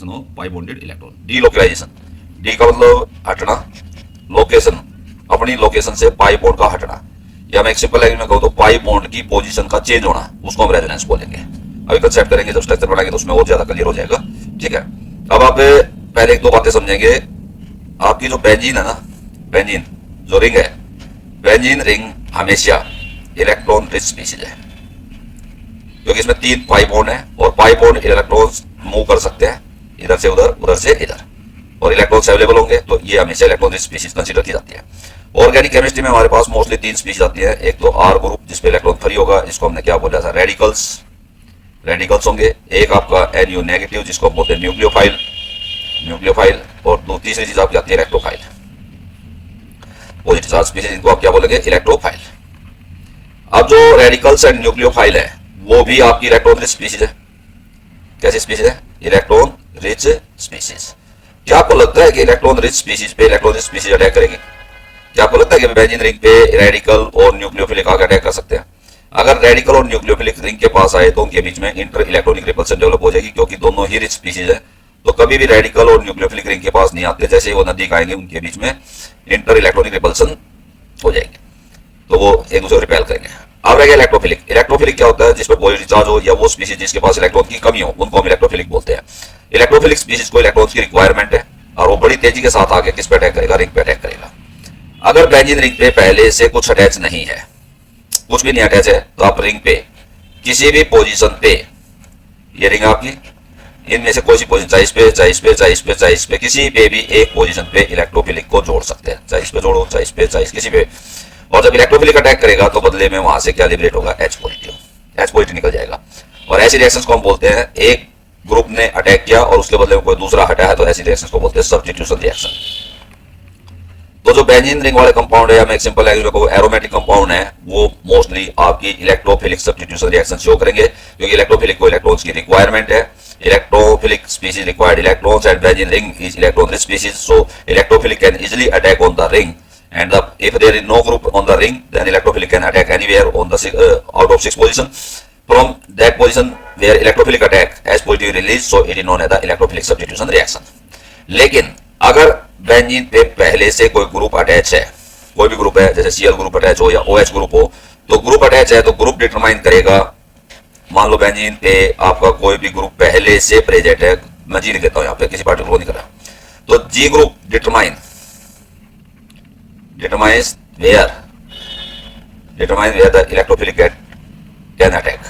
Location of pi bonded electron. Delocalization, D का मतलब हटना, लोकेशन अपनी लोकेशन से पाई बॉन्ड का हटना, या मैं एक सिंपल लैंग्वेज में कहूँ तो पाई बॉन्ड की पोजीशन का चेंज होना, उसको हम रेजोनेंस बोलेंगे। अभी कंसेप्ट करेंगे जब स्ट्रक्चर बनाएंगे तो उसमें और ज्यादा क्लियर हो जाएगा। ठीक है, अब आप पहले एक दो बातें समझेंगे। आपकी जो बेंजीन है ना, बेंजीन जो रिंग है, बेंजीन रिंग हमेशा इलेक्ट्रॉन रिच स्पीशीज है, क्योंकि इसमें 3 पाई बॉन्ड है और पाई बॉन्ड इलेक्ट्रॉन्स मूव कर सकते हैं इधर से उधर, उधर से इधर, और इलेक्ट्रॉन्स अवेलेबल होंगे, तो ये हमेशा इलेक्ट्रॉन रिच स्पीशीज कंसीडर की जाती है। ऑर्गेनिक केमिस्ट्री में हमारे पास मोस्टली 3 स्पीशीज आती है। एक तो आर ग्रुप जिसपे इलेक्ट्रॉन फ्री होगा, इसको हमने क्या बोला था, रेडिकल्स, रेडिकल्स होंगे। एक आपका NU नेगेटिव जिसको हम बोलते हैं न्यूक्लियोफाइल, न्यूक्लियोफाइल, और तीसरी चीज आपकी आती है इलेक्ट्रोफाइल, पॉजिटिव चार्ज स्पीशीज, इनको आप क्या बोलेंगे, इलेक्ट्रोफाइल। अब जो रेडिकल्स एंड न्यूक्लियोफाइल है वो भी आपकी इलेक्ट्रॉन रिच स्पीशीज है। कैसी स्पीशीज है, इलेक्ट्रॉन रिच स्पीशीज। क्या आपको लगता है कि इलेक्ट्रॉन रिच स्पीशीज पे इलेक्ट्रॉन रिच स्पीशीज अटैक करेगी? क्या आपको लगता है कि बेंजीन रिंग पे रेडिकल और न्यूक्लियोफिलिक आकर अटैक कर सकते हैं? अगर रेडिकल और न्यूक्लियोफिलिक रिंग के पास आए तो उनके बीच में इंटर इलेक्ट्रॉनिक रिपल्सन डेवलप हो जाएगी, क्योंकि दोनों ही रिच स्पीशीज है। तो कभी भी रेडिकल और न्यूक्लियोफिलिक रिंग के पास नहीं आते, जैसे ही वो नजदीक आएंगे उनके बीच में इंटर इलेक्ट्रॉनिक रिपल्सन हो जाएंगे, तो वो एक दूसरे को रिपेल करेंगे। अब रह गया इलेक्ट्रोफिलिक। इलेक्ट्रोफिलिक क्या होता है, जिसपे पॉजिटिव चार्ज हो या वो स्पीशीज जिसके पास इलेक्ट्रॉन की कमी हो, उनको हम इलेक्ट्रोफिलिक बोलते हैं। इलेक्ट्रोफिलिक स्पीशीज को इलेक्ट्रॉन्स की रिक्वायरमेंट है और वो बड़ी तेजी के साथ आके किस पे अटैक करेगा, रिंग पे अटैक करेगा। अगर बेंजीन रिंग पे पहले से कुछ अटैच नहीं है, कुछ भी नहीं अटैच है, तो आप रिंग पे किसी भी पोजीशन पे, ये रिंग आपकी, इनमें से कोई सी पोजीशन, चाहे इस पे, चाहे इस पे, चाहे इस पे, चाहे इस पे, किसी पे भी एक पोजीशन पे इलेक्ट्रोफिलिक को जोड़ सकते हैं। चाहे इस पे जोड़ो, चाहे इस पे, चाहे किसी पे। और जब इलेक्ट्रोफिलिक अटैक करेगा तो बदले में वहां से क्या लिबरेट होगा, H पॉजिटिव, H पॉजिटिव निकल जाएगा। और ऐसी रिएक्शंस को हम बोलते हैं, एक ग्रुप ने अटैक किया और उसके बदले में कोई दूसरा हटा है, तो ऐसी रिएक्शंस को बोलते हैं सब्स्टिट्यूशन रिएक्शन। तो जो बेंजीन रिंग वाले कंपाउंड है, या मैं एक सिंपल लैंग्वेज में कहूं एरोमेटिक कंपाउंड है, वो मोस्टली आपकी इलेक्ट्रोफिलिक सब्स्टिट्यूशन रिएक्शन शो करेंगे, क्योंकि इलेक्ट्रोफिलिक को इलेक्ट्रॉन्स की रिक्वायरमेंट है। Electrophilic species required electrons and benzene ring is electron rich species, so electrophilic can easily attack on the ring, and if there is no group on the ring, then electrophilic can attack anywhere on the out of 6 position. From that position where electrophilic attack has positive release, so it is known as the electrophilic substitution reaction. लेकिन अगर benzene पे पहले से कोई group attach है, कोई भी group है, जैसे Cl ग्रुप अटैच हो या OH ग्रुप हो, तो ग्रुप अटैच है तो ग्रुप डिटरमाइन करेगा। मान लो बेंजीन पे आपका कोई भी ग्रुप पहले से प्रेजेंट है, मैं जी नहीं कहता हूं यहाँ पे, किसी पार्टिकल को नहीं कर रहा, तो G group determine determines where the electrophilic can attack.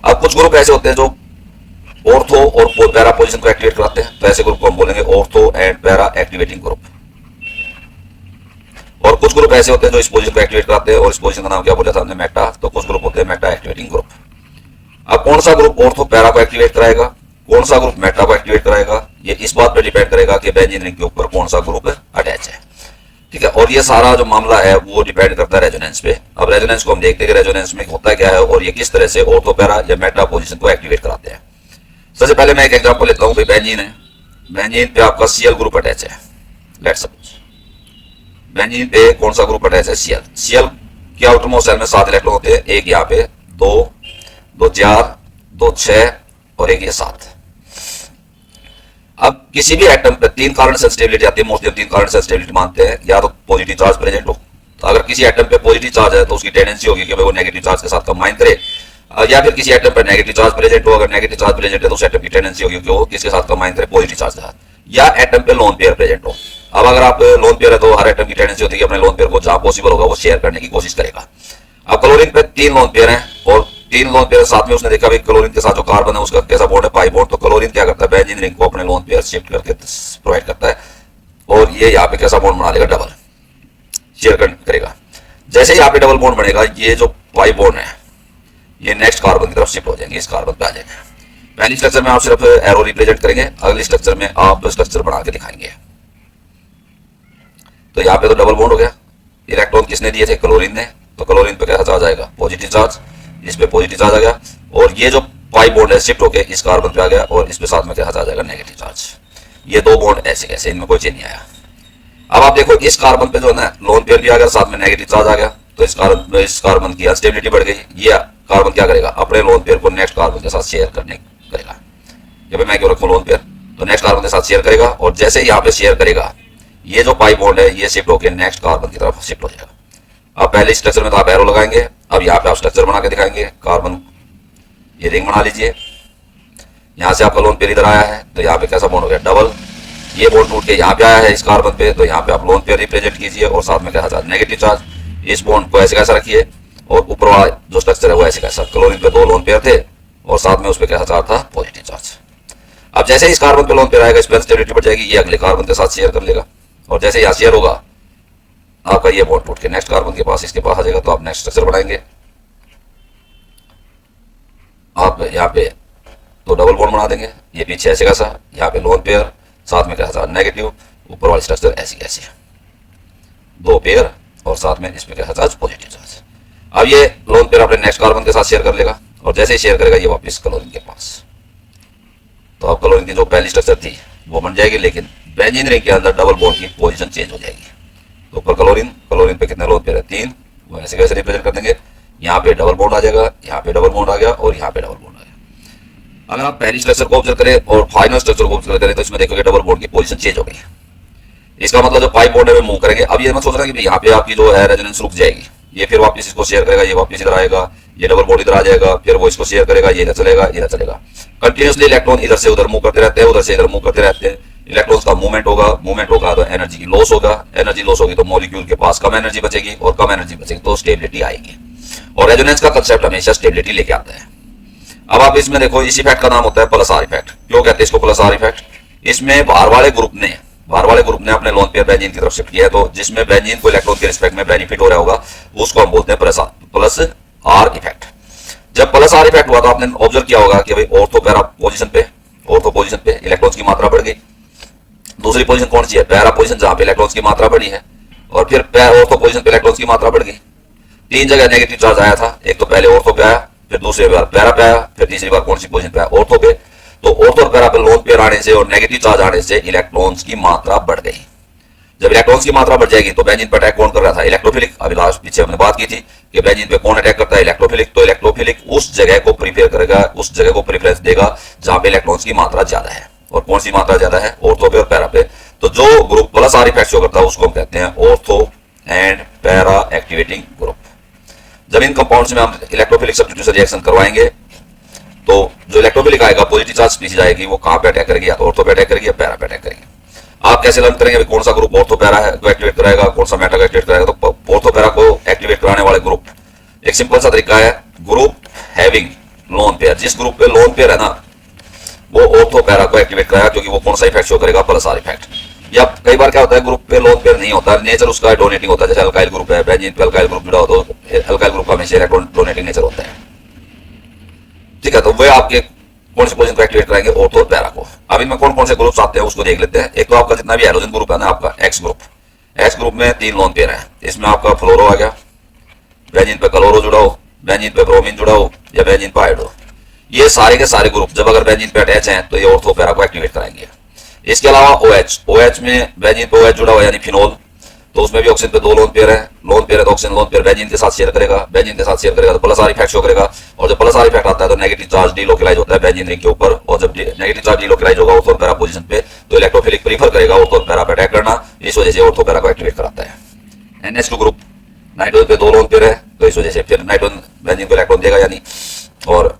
अब कुछ ग्रुप ऐसे होते हैं जो ऑर्थो और पैरा पोजीशन को एक्टिवेट कराते हैं, तो ऐसे ग्रुप को हम बोलेंगे ortho and para activating group. और कुछ ग्रुप ऐसे होते हैं जो इस पोजीशन को एक्टिवेट कराते हैं, और इस पोजीशन का नाम क्या बोला था हमने, मेटा। तो कुछ ग्रुप होते हैं मेटा एक्टिवेटिंग ग्रुप। अब कौन सा ग्रुप ऑर्थो पैरा को एक्टिवेट कराएगा, कौन सा ग्रुप मेटा को एक्टिवेट करेगा, ये इस बात पे डिपेंड करेगा कि बेंजीन रिंग के ऊपर कौन सा ग्रुप अटैच है। ठीक है, और ये सारा जो मामला है वो डिपेंड करता है रेजोनेंस पे। अब रेजोनेंस को हम देखते हैं कि रेजोनेंस में होता क्या है और ये किस तरह से ऑर्थो पैरा या मेटा पोजीशन को एक्टिवेट कराते हैं। सबसे पहले मैं एक एग्जांपल लेता हूं, बेंजीन है, बेंजीन पे आपका Cl ग्रुप अटैच है। लेट्स सपोज बेंजीन पे कौन सा ग्रुप अटैच है, Cl के आउटरमोस्ट सेल में 7 इलेक्ट्रॉन होते हैं, एक यहाँ पे 2, 2 4, 2 6 और एक ये 7। अब किसी भी एटम पे 3 कार्बन सेंसिटिविटी आती है, मोस्टली हम 3 कार्बन सेंसिटिविटी मानते हैं, या तो पॉजिटिव चार्ज प्रेजेंट हो, तो अगर किसी एटम पे पॉजिटिव चार्ज है तो उसकी टेंडेंसी होगी कि वो नेगेटिव चार्ज के साथ कंबाइन करे, या फिर किसी एटम पे नेगेटिव चार्ज प्रेजेंट हो, अगर नेगेटिव चार्ज प्रेजेंट है तो उस एटम की टेंडेंसी होगी कि वो किसके साथ कंबाइन करे, पॉजिटिव चार्ज के साथ, या एटम पे लोन पेयर प्रेजेंट हो। अब अगर आप लोन पेयर है तो हर एटम की टेंडेंसी होती है कि अपने लोन पेयर को जहां पॉसिबल होगा वो शेयर करने की कोशिश करेगा। अब क्लोरीन पे 3 लोन पेयर हैं और 3 लोन पेयर साथ में उसने देखा भाई क्लोरीन के साथ जो कार्बन है उसका कैसा बॉन्ड है, पाई बॉन्ड। तो क्लोरीन क्या करता है, बेंजीन रिंग को अपने लोन पेयर शिफ्ट करके प्रोवाइड करता है और ये यहाँ पे कैसा बॉन्ड बना लेगा, डबल शेयर करेगा। जैसे ही यहाँ पे डबल बॉन्ड बनेगा, ये जो पाई बॉन्ड है ये नेक्स्ट कार्बन की तरफ शिफ्ट हो जाएंगे, इस कार्बन पे आ जाएंगे। पहली स्ट्रक्चर में आप सिर्फ एरो रिप्रेजेंट करेंगे, अगली स्ट्रक्चर में आप स्ट्रक्चर बना के दिखाएंगे। तो यहाँ पे तो डबल बॉन्ड हो गया, इलेक्ट्रॉन किसने दिए थे, क्लोरीन ने, तो क्लोरीन पे कैसा चार्ज आएगा, पॉजिटिव चार्ज, इस पे पॉजिटिव चार्ज आ गया, और ये जो पाई बॉन्ड है शिफ्ट होके इस कार्बन पे आ गया और इस पे साथ में कैसा चार्ज आएगा, नेगेटिव चार्ज। ये 2 बॉन्ड ऐसे कैसे, इनमें कोई चेंज नहीं आया। अब आप देखो इस कार्बन पे जो है ना लोन पेयर भी आ गया, साथ में नेगेटिव चार्ज आ गया, तो इस कार्बन की अनस्टेबिलिटी बढ़ गई। ये कार्बन क्या करेगा, अपने लोन पेयर को नेक्स्ट कार्बन के साथ शेयर करने करेगा कि भाई मैं क्यों रखूं लोन पेयर, तो नेक्स्ट कार्बन के साथ शेयर करेगा और जैसे ही यहाँ पे शेयर करेगा ये जो पाई बॉन्ड है ये शिफ्ट होकर नेक्स्ट कार्बन की तरफ शिफ्ट हो जाएगा। अब पहले स्ट्रक्चर में तो आप एरो लगाएंगे, अब यहाँ पे आप स्ट्रक्चर बना के दिखाएंगे। कार्बन ये रिंग बना लीजिए, यहाँ से आपका लोन पेयर इधर आया है तो यहाँ पे कैसा बॉन्ड हो गया डबल, ये बॉन्ड टूट के यहाँ पे आया है इस कार्बन पे, तो यहाँ पे आप लोन पेयर रिप्रेजेंट कीजिए और साथ में कैसा चार्ज नेगेटिव चार्ज। इस बॉन्ड को ऐसे कैसा रखिए और ऊपर वाला जो स्ट्रक्चर है वो ऐसे कैसा, क्लोरीन पे 2 लोन पेयर थे और साथ में उस पर कैसा चार्ज था पॉजिटिव चार्ज। अब जैसे इस कार्बन पे लोन पेयर आएगा, इस पर स्टेबिलिटी बढ़ जाएगी, ये अगले कार्बन के साथ शेयर कर लेगा और जैसे यहाँ शेयर होगा आपका ये बॉन्ड टूट के नेक्स्ट कार्बन के पास इसके पास आ जाएगा, तो आप नेक्स्ट स्ट्रक्चर बनाएंगे। आप यहाँ पे तो डबल बॉन्ड बना देंगे, ये पीछे ऐसे कैसा, यहाँ पे लोन पेयर साथ में कैसा नेगेटिव, ऊपर वाली स्ट्रक्चर ऐसी कैसी 2 पेयर और साथ में इसमें कैसा चार्ज पॉजिटिव चार्ज। अब ये लोन पेयर अपने नेक्स्ट कार्बन के साथ शेयर कर लेगा और जैसे ही शेयर करेगा ये वापस क्लोरीन के पास, तो अब क्लोरीन की जो पहली स्ट्रक्चर थी वो बन जाएगी, लेकिन बेंजीन रिंग के अंदर डबल बॉन्ड की पोजीशन चेंज हो जाएगी। तो ऊपर क्लोरीन पे कितने लोन पेयर है 3, वो ऐसे कैसे रिप्रेजेंट कर देंगे, यहाँ पे डबल बॉन्ड आ जाएगा, यहाँ पे डबल बॉन्ड आ गया और यहाँ पे डबल बॉन्ड आ गया। अगर आप पहली स्ट्रक्चर को ऑब्जर्व करें और फाइनल स्ट्रक्चर को ऑब्जर्व करें तो इसमें देखोगे डबल बॉन्ड की पोजीशन चेंज हो गई। इसका मतलब जो पाई बॉन्ड है वो मूव करेंगे। अब ये मत सोच रहा कि यहाँ पे आपकी जो है रेजोनेंस रुक जाएगी, ये फिर वापस इसको शेयर करेगा, ये वापस इधर आएगा, ये डबल बॉन्ड इधर आ जाएगा, फिर वो इसको शेयर करेगा, ये इधर चलेगा, इधर चलेगा। कंटिन्यूसली इलेक्ट्रॉन इधर से उधर मूव करते रहते हैं, उधर से इधर मूव करते रहते हैं। इलेक्ट्रॉन्स का मूवमेंट होगा तो एनर्जी की लॉस होगा, एनर्जी लॉस होगी तो मॉलिक्यूल के पास कम एनर्जी बचेगी और कम एनर्जी बचेगी तो स्टेबिलिटी आएगी। और रेजोनेंस का कंसेप्ट हमेशा स्टेबिलिटी लेके आता है। अब आप इसमें देखो, इस इफेक्ट का नाम होता है प्लस आर इफेक्ट। क्यों कहते हैं इसको प्लस आर इफेक्ट? इसमें बाहर वाले ग्रुप ने अपने लोन पेयर बेंजीन की तरफ शिफ्ट किया है, तो जिसमें बेंजीन को इलेक्ट्रॉन के रिस्पेक्ट में बेनिफिट हो रहा होगा उसको हम बोलते हैं प्लस आर इफेक्ट। जब प्लस आर इफेक्ट हुआ तो आपने ऑब्जर्व किया होगा कि भाई ऑर्थो पैरा पोजीशन पे इलेक्ट्रॉन्स की मात्रा बढ़ गई। दूसरी पोजीशन कौन सी है? पैरा पोजीशन, जहां पे इलेक्ट्रॉन्स की मात्रा बढ़ी है, और फिर ऑर्थो पोजीशन पे इलेक्ट्रॉन्स की मात्रा बढ़ गई। 3 जगह नेगेटिव चार्ज आया था, एक तो पहले ऑर्थो पे आया, फिर दूसरी बार पैरा पे आया, फिर तीसरी बार कौन सी पोजीशन पे आया? ऑर्थो पे। तो ऑर्थो और पैरा पे लोन पेयर आने से और नेगेटिव चार्ज आने से इलेक्ट्रॉन्स की मात्रा बढ़ गई। जब इलेक्ट्रॉन्स की मात्रा बढ़ जाएगी तो बेंजीन पर अटैक कौन कर रहा था? इलेक्ट्रोफिलिक। अभी लास्ट पीछे हमने बात की थी कि बेंजीन पे कौन अटैक करता है? इलेक्ट्रोफिलिक। तो इलेक्ट्रोफिलिक उस जगह को प्रीफर करेगा, उस जगह को प्रेफरेंस देगा जहां पे इलेक्ट्रॉन्स की मात्रा ज्यादा है। और कौन सी मात्रा ज्यादा है? ऑर्थो पे और पैरा पे। तो जो group plus are effect show करता है उसको हम कहते हैं ortho and para activating group. जब इन कंपाउंड्स में हम इलेक्ट्रोफिलिक सब्स्टिट्यूशन रिएक्शन करवाएंगे तो जो इलेक्ट्रोफिलिक आएगा, पॉजिटिव चार्ज स्पीशीज आएगी, वो कहां पे अटैक करेगी? या तो ऑर्थो पे अटैक करेगी या पैरा पे अटैक करेगी। आप कैसे लर्न करेंगे कौन सा ग्रुप ऑर्थो पैरा है को एक्टिवेट कराएगा, कौन सा मेटा को एक्टिवेट कराएगा? तो ऑर्थो पैरा को एक्टिवेट कराने वाले ग्रुप, एक सिंपल सा तरीका है, ग्रुप हैविंग लोन पेयर। जिस ग्रुप पे लोन पेयर है ना वो ऑर्थो पैरा को एक्टिवेट कराएगा, क्योंकि वो कौन सा इफेक्ट शो करेगा? Plus are effect. या कई बार क्या होता है, ग्रुप पे लोन पेयर नहीं होता, नेचर उसका डोनेटिंग होता है। जैसे अल्काइल ग्रुप है, बेंजीन पे अल्काइल ग्रुप जुड़ा हो तो अल्काइल ग्रुप का हमेशा इलेक्ट्रॉन डोनेटिंग नेचर होता है। ठीक है, तो वे आपके कौन सी पोजीशन को एक्टिवेट कराएंगे? ऑर्थो और पैरा को। अब इनमें कौन कौन से ग्रुप्स आते हैं उसको देख लेते हैं। एक तो आपका जितना भी हैलोजन ग्रुप है ना, आपका एक्स ग्रुप में 3 लोन पेयर है। इसमें आपका फ्लोरो आ गया, बेंजीन पे क्लोरो जुड़ा हो, बेंजीन पे ब्रोमीन जुड़ा हो या बेंजीन पे आयोडो। ये सारे के सारे ग्रुप जब अगर बेंजीन पे अटैच हैं तो ये ऑर्थो पैरा को एक्टिवेट कराएंगे। इसके अलावा OH में बेंजीन पे OH जुड़ा हुआ यानी फिनोल, तो उसमें भी ऑक्सीजन पे 2 लोन पेयर है तो ऑक्सीजन लोन पेयर बेंजीन के साथ शेयर करेगा, तो प्लस आर इफेक्ट शो करेगा। और जब प्लस आर इफेक्ट आता है तो नेगेटिव चार्ज डीलोकलाइज होता है बेंजीन रिंग के ऊपर, और जब नेगेटिव चार्ज डीलोकलाइज होगा ऑर्थो पैरा पोजीशन पे तो इलेक्ट्रोफिलिक प्रीफर करेगा ऑर्थो पैरा पे अटैक करना। इस वजह से ऑर्थो पैरा को एक्टिवेट कराता है। NH2 ग्रुप, नाइट्रोजन पे 2 लोन पेयर है तो इस वजह से फिर नाइट्रोजन बेंजीन को इलेक्ट्रॉन देगा यानी, और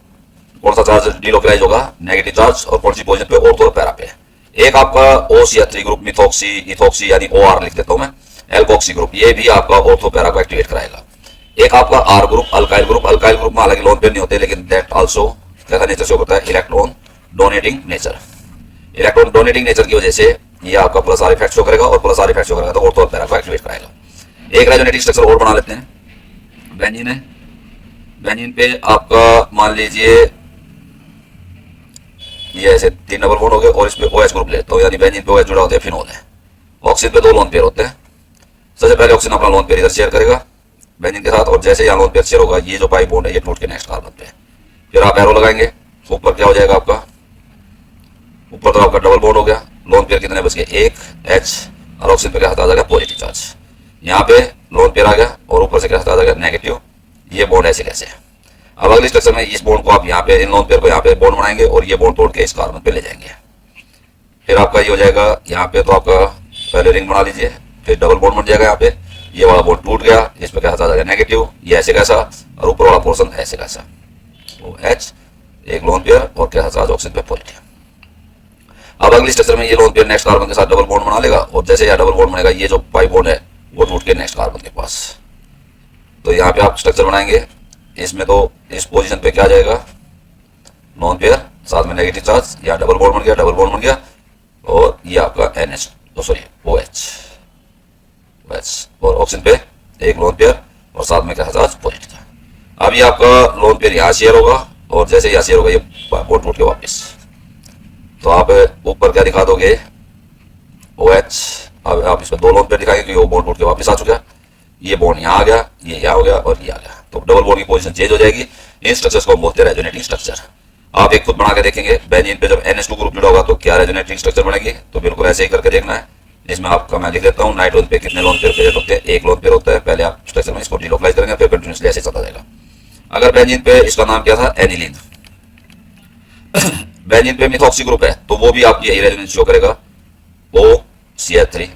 कौन सा चार्ज डीलोकलाइज होगा? Negative charge. और कौन सी पोजीशन पे? ऑर्थो और पैरा पे। एक आपका OCH3 ग्रुप, मिथॉक्सी इथॉक्सी यानी OR लिख देता हूं मैं, एल्कोक्सी ग्रुप, ये भी आपका ऑर्थो पैरा को एक्टिवेट कराएगा। एक आपका R ग्रुप, अल्काइल ग्रुप में हालांकि लोन पेयर नहीं होते, लेकिन दैट आल्सो कैसा नेचर शो करता है? Electron donating nature. Electron donating nature की वजह से ये आपका प्लस आर इफेक्ट शो करेगा, और प्लस आर इफेक्ट शो करेगा तो ऑर्थो पैरा को एक्टिवेट कराएगा। एक रेजोनेटिंग स्ट्रक्चर और बना लेते हैं। बेंजीन है, बेंजीन पे आपका मान लीजिए ये ऐसे 3 डबल बॉन्ड हो गए, और इस पे OH ग्रुप लेता हूं यानी बेंजीन पे OH जुड़ा होता है फिनोल है। ऑक्सीजन पे 2 लोन पेयर होते हैं। सबसे पहले ऑक्सीजन अपना लोन पेयर इधर शेयर करेगा बेंजीन के साथ, और जैसे यहाँ लोन पेयर शेयर होगा ये जो पाई बॉन्ड है ये टूट के नेक्स्ट कार्बन पे, फिर आप एरो लगाएंगे, ऊपर क्या हो जाएगा आपका? ऊपर तो आपका डबल बॉन्ड हो गया, लोन पेयर कितने बच गए? 1 H, और ऑक्सीजन पे क्या आ जाएगा? Positive charge. यहाँ पे लोन पेयर आ गया और ऊपर से क्या आ जाएगा? नेगेटिव। ये बॉन्ड ऐसे कैसे? अब अगले स्ट्रक्चर में इस बॉन्ड को आप यहाँ पे, इन लोन पेयर को यहाँ पे बॉन्ड बनाएंगे और ये बॉन्ड तोड़ के इस कार्बन पे ले जाएंगे। फिर आपका ये हो जाएगा यहाँ पे, तो आपका पहले रिंग बना लीजिए, फिर डबल बॉन्ड बन जाएगा। यहाँ पे ये वाला बॉन्ड टूट गया, इस पे कैसा आ जाएगा नेगेटिव, ये ऐसे कैसा, और ऊपर वाला पोर्शन ऐसे कैसा, वो H एक लोन पेयर और कैसा ऑक्सीजन पे पॉजिटिव। अब अगली स्ट्रक्चर में ये लोन पेयर नेक्स्ट कार्बन के साथ डबल बॉन्ड बना लेगा, और जैसे यह डबल बॉन्ड बनेगा, ये जो पाई बॉन्ड है वो टूट के नेक्स्ट कार्बन के पास। तो यहाँ पे आप स्ट्रक्चर बनाएंगे, इसमें तो इस पोजीशन पे क्या आ जाएगा, लोन पेयर साथ में नेगेटिव चार्ज, यहाँ डबल बॉन्ड बन गया, डबल बॉन्ड बन गया, और ये आपका NH सॉरी OH और ऑक्सीजन पे एक लोन पेयर और साथ में क्या चार्ज पॉजिटिव। अब ये आपका लोन पेयर यहाँ शेयर होगा, और जैसे यहाँ शेयर होगा ये बॉन्ड टूट के वापस, तो आप ऊपर क्या दिखा दोगे OH। अब आप इसमें दो लोन पेयर दिखाएंगे क्योंकि वो बॉन्ड टूट के वापस आ चुका है, ये बॉन्ड यहाँ आ गया, ये यहाँ हो गया और ये आ गया, तो डबल बॉन्ड की पोजीशन चेंज हो जाएगी। इन स्ट्रक्चर्स को हम बोलते हैं रेजोनेटिंग स्ट्रक्चर। आप एक खुद बना के देखेंगे, बेंजीन पे जब NH2 ग्रुप जुड़ा होगा तो क्या रेजोनेटिंग स्ट्रक्चर बनेगी, तो बिल्कुल ऐसे ही करके देखना है। इसमें आपका मैं लिख देता हूँ, नाइट्रोजन पे कितने लोन पेयर प्रेजेंट होते हैं, एक लोन पेयर होता है। पहले आप स्ट्रक्चर में इसको डिलोकलाइज करेंगे, फिर कंटिन्यूसली ऐसे चलता जाएगा। अगर बेंजीन पे इसका नाम क्या था, एनिलीन, बेंजीन पे मिथॉक्सी ग्रुप है तो वो भी आपकी यही रेजोनेंस शो करेगा, OCH3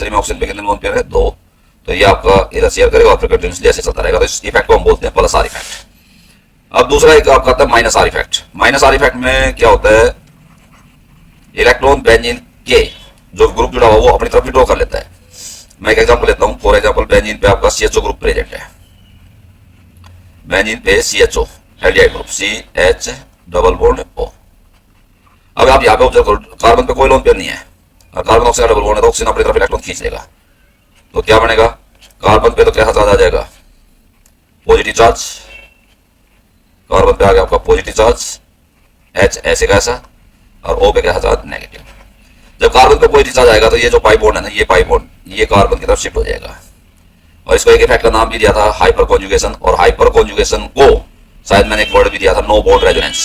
में ऑक्सीजन पे कितने लोन पेयर है, 2, तो ये आपका इधर शेयर करेगा और फिर कंटिन्यूसली ऐसे चलता रहेगा। तो इस इफेक्ट को हम बोलते हैं प्लस आर इफेक्ट। अब दूसरा एक आपका आता है minus are effect. Minus are effect में क्या होता है, इलेक्ट्रॉन बेंजीन के जो ग्रुप जुड़ा हुआ वो अपनी तरफ विड्रॉ कर लेता है। मैं एक एग्जांपल लेता हूं, फॉर एग्जांपल बेंजीन पे आपका CHO ग्रुप प्रेजेंट है, बेंजीन पे CHO aldehyde group CH double bond O। अब आप यहाँ पे ऑब्जर्व करो, कार्बन पे कोई लोन पेयर नहीं है और कार्बन ऑक्सीजन डबल बॉन्ड है, तो ऑक्सीजन अपनी तरफ इलेक्ट्रॉन खींच लेगा, तो क्या बनेगा, कार्बन पे तो कैसा चार्ज आ जाएगा, पॉजिटिव चार्ज, कार्बन पे आ गया आपका पॉजिटिव चार्ज H ऐसे कैसा, और O पे कैसा चार्ज नेगेटिव। जब कार्बन पे पॉजिटिव चार्ज आएगा तो ये जो पाई बॉन्ड है ना, ये पाई बॉन्ड ये कार्बन की तरफ शिफ्ट हो जाएगा, और इसको एक इफेक्ट का नाम भी दिया था हाइपर कॉन्जुगेशन, और हाइपर कॉन्जुगेशन को शायद मैंने एक वर्ड भी दिया था, नो बॉन्ड रेजोनेंस।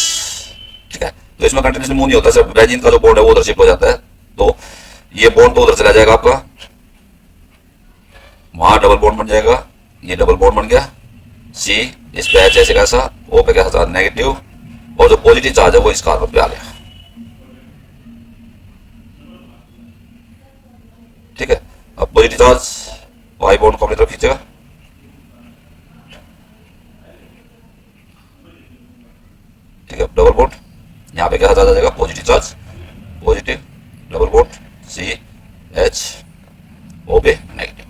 ठीक है, तो इसमें कंटिन्यूसली मूव नहीं होता, सिर्फ बेंजीन का जो बॉन्ड है वो उधर शिफ्ट हो जाता है, तो ये बॉन्ड तो उधर चला जाएगा आपका, वहां डबल बॉन्ड बन जाएगा, ये डबल बॉन्ड बन गया C, इस पे H ऐसे कैसा, O पे कैसा चार्ज नेगेटिव, और जो पॉजिटिव चार्ज है वो इस कार्बन पे आ गया। ठीक है, अब पॉजिटिव चार्ज वाई बॉन्ड को अपनी तरफ खींचेगा, ठीक है, डबल बॉन्ड, यहाँ पे क्या चार्ज आ जाएगा, positive charge, positive double bond CH O पे नेगेटिव।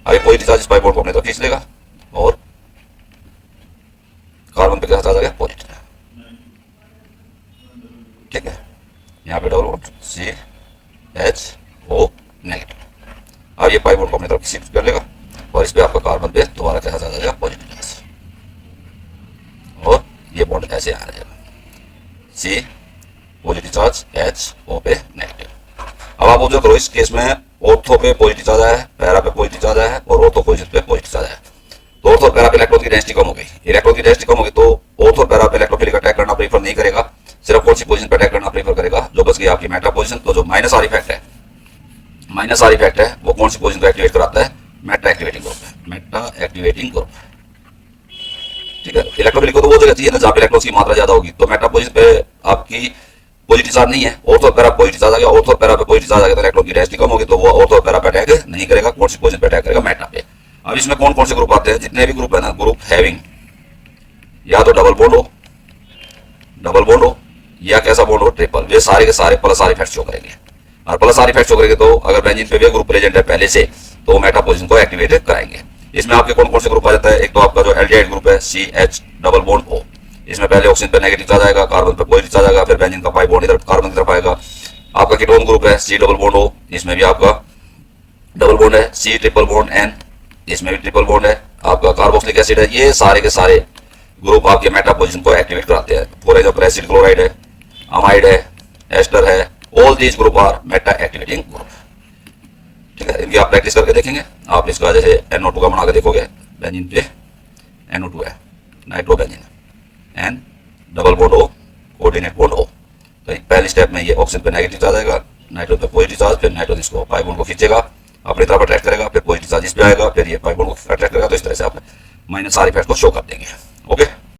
अभी पॉजिटिव चार्ज पाई बॉन्ड को अपनी तरफ खींच लेगा और कार्बन पे क्या चार्ज आ गया, पॉजिटिव। ठीक है, यहाँ पे double bond CH O negative. अब ये पाई बॉन्ड को अपनी तरफ शिफ्ट कर लेगा और इस पे आपका कार्बन पे दोबारा क्या चार्ज आ जाएगा, पॉजिटिव चार्ज, और ये बॉन्ड ऐसे आ जाएगा, C positive charge H O पे नेगेटिव। अब आप ऑब्जर्व करो, इस केस में ऑर्थो पे पॉजिटिव चार्ज आया है, पैरा पे पॉजिटिव चार्ज आया है, और ऑर्थो पोजीशन पे पॉजिटिव चार्ज आया है, तो ऑर्थो और पैरा पे इलेक्ट्रॉन की डेंसिटी कम हो गई। इलेक्ट्रॉन की डेंसिटी कम हो गई तो ऑर्थो और पैरा पे इलेक्ट्रोफिलिक अटैक करना प्रेफर नहीं करेगा, सिर्फ कौन सी पोजीशन पे अटैक करना प्रेफर करेगा, जो बच गई आपकी मेटा पोजीशन। तो जो माइनस आर इफेक्ट है, माइनस आर इफेक्ट है वो कौन सी पोजीशन को एक्टिवेट कराता है, मेटा एक्टिवेटिंग ग्रुप है, मेटा एक्टिवेटिंग ग्रुप। ठीक है, इलेक्ट्रोफिलिक को तो वो जगह चाहिए ना जहाँ पे इलेक्ट्रॉन्स की मात्रा ज्यादा होगी, तो मेटा पोजीशन पे आपकी पॉजिटिव चार्ज नहीं है, ऑर्थो पैरा पॉजिटिव चार्ज आ गया, ऑर्थो पैरा पे पॉजिटिव चार्ज आ गया तो इलेक्ट्रॉन की डेंसिटी कम होगी, तो वो ऑर्थो पैरा पे अटैक नहीं करेगा, कौन सी पोजीशन पे अटैक करेगा, मेटा पे। अब इसमें कौन कौन से ग्रुप आते हैं, जितने भी ग्रुप है ना, ग्रुप हैविंग या तो डबल बॉन्ड हो या कैसा बॉन्ड हो, ट्रिपल, ये सारे के सारे प्लस आर इफेक्ट शो करेंगे। और प्लस आर इफेक्ट शो करेंगे तो अगर बेंजीन पे भी ग्रुप प्रेजेंट है पहले से, तो मेटा पोजीशन को एक्टिवेट कराएंगे। इसमें आपके कौन कौन से ग्रुप आ जाता है, एक तो आपका जो एल्डिहाइड ग्रुप है CH डबल बॉन्ड O, इसमें पहले ऑक्सीजन पे नेगेटिव चार्ज आएगा, कार्बन पे पॉजिटिव चार्ज आएगा, फिर बेंजीन का पाई बॉन्ड इधर कार्बन की तरफ आएगा। आपका कीटोन ग्रुप है C डबल बॉन्ड O, इसमें भी आपका डबल बॉन्ड है, C ट्रिपल बॉन्ड N, इसमें भी ट्रिपल बॉन्ड है। आपका कार्बोक्सिलिक एसिड है, ये सारे के सारे ग्रुप आपके मेटा पोजीशन को एक्टिवेट कराते हैं। फॉर एग्जांपल एसिड क्लोराइड है, अमाइड है, एस्टर है, all these group are meta activating group. ठीक है, इनकी आप प्रैक्टिस करके देखेंगे। आप इसका जैसे NO2 का बना के देखोगे, बेंजीन पे NO2 है, nitro benzene N double bond O coordinate bond O, तो पहली स्टेप में ये ऑक्सीजन पे नेगेटिव चार्ज आएगा, नाइट्रोजन पे पॉजिटिव चार्ज, फिर नाइट्रोजन इसको पाई बॉन्ड को खींचेगा, अपनी तरफ अट्रैक्ट करेगा, फिर पॉजिटिव चार्ज इस पे आएगा, फिर ये पाई बॉन्ड को अट्रैक्ट करेगा। तो इस तरह से आप माइनस आर इफेक्ट को शो कर देंगे।